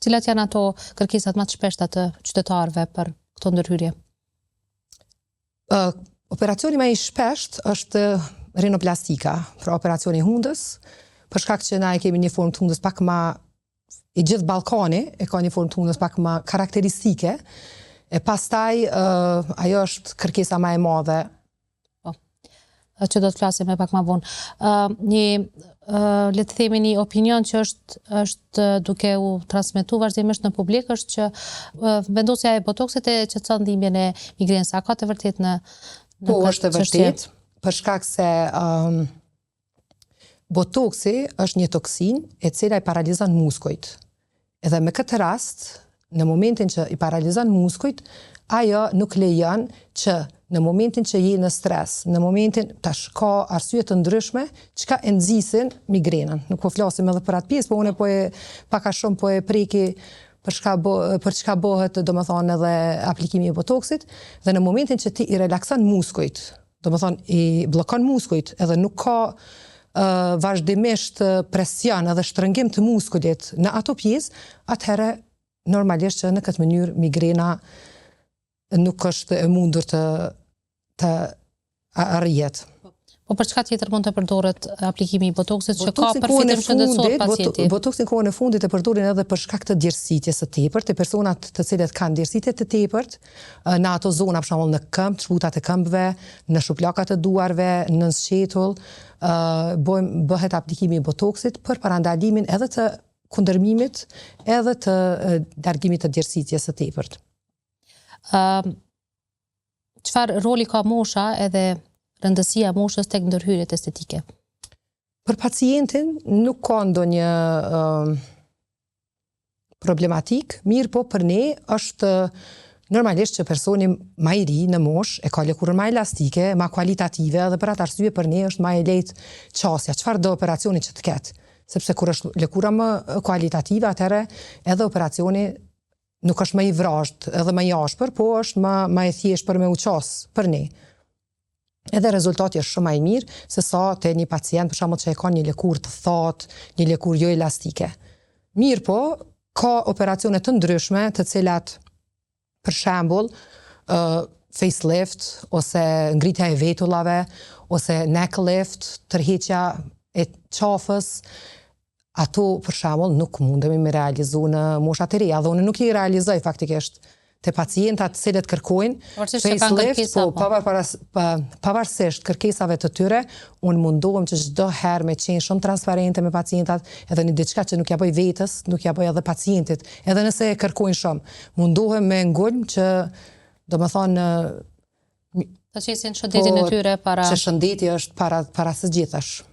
Cilat janë ato kërkesat më të shpeshta të qytetarëve për këto ndërhyrje? Operacioni më i shpesht është rinoplastika, pra operacioni hundës, për shkak që na e kemi një formë të hundës pak më i gjithë Ballkani e ka një formë të hundës pak më karakteristike, e pastaj ajo është kërkesa më e madhe. Që do të flasim e pak më vonë. Le të themi një opinion që është duke u transmetu vazhdimisht në publik është që vendosja e botoksit e qetëson dhimbjen e migrenës. A ka të vërtet në Po, është e vërtet, për shkak se botoksi është një toksin e cila i paralizon muskujt. Edhe me këtë rast, në momentin që i paralizon muskujt, ajo nuk lejon që në momentin që je në stres, në momentin tash ka arsye të ndryshme çka e nxisin migrenën. Nuk po flasim edhe për atë pjesë, po unë pak a shumë po e preki për çka bëhet, domethënë edhe aplikimi i botoksit, dhe në momentin që ti i relakson muskujt, domethënë i bllokon muskujt, edhe nuk ka vazhdimisht presion edhe shtrëngim të muskulit në ato pjesë, atëherë normalisht që në këtë mënyrë migrena nuk është e mundur të arrihet. Po për çka tjetër mund të përdoret aplikimi i botoksit që ka përfitim shëndetësor pacienti? Botoksin kohën e fundit e përdorin edhe për shkak të djersitjes së tepërt, të personat të cilët kanë djersitje të tepërt, në ato zona, për shembull në këmbë, shputat e këmbëve, në shuplakat e duarve, në sqetull, bëhet aplikimi i botoksit për parandalimin edhe të kundërmimit, edhe të largimit të djersitjes së tepërt. Çfarë roli ka mosha edhe rëndësia e moshës tek ndërhyrjet estetike? Për pacientin nuk ka ndonjë problematik, mirë po për ne është normalisht që personi më i ri në moshë e ka lëkurën më elastike, më kualitative, dhe për atë arsye për ne është më e lehtë qasja, çfarëdo operacioni që të ketë, sepse kur është lëkura më kualitative, atëherë edhe operacioni nuk është më i vrazhtë edhe më i ashpër, po është më e thjeshtë për me u qasë për ne. Edhe rezultati është shumë më i mirë se sa te një pacient për shembull që e ka një lëkurë të thatë, një lëkurë jo elastike. Mirë po, ka operacione të ndryshme të cilat për shembull facelift ose ngritja e vetullave ose neck lift, tërheqja e qafës, ato për shembull nuk mundemi me realizu në moshat e reja, dhe unë nuk i realizoj faktikisht te pacientat cilët kërkojnë facelift, po pavarësisht kërkesave të tyre, unë mundohem që çdo herë me qenë shumë transparente me pacientat, edhe në diçka që nuk ja bëj vetës, nuk ja bëj edhe pacientit, edhe nëse e kërkojnë shumë. Mundohem me ngulm që domethënë të qesin shëndetin e tyre para... Që shëndeti është para së gjithash.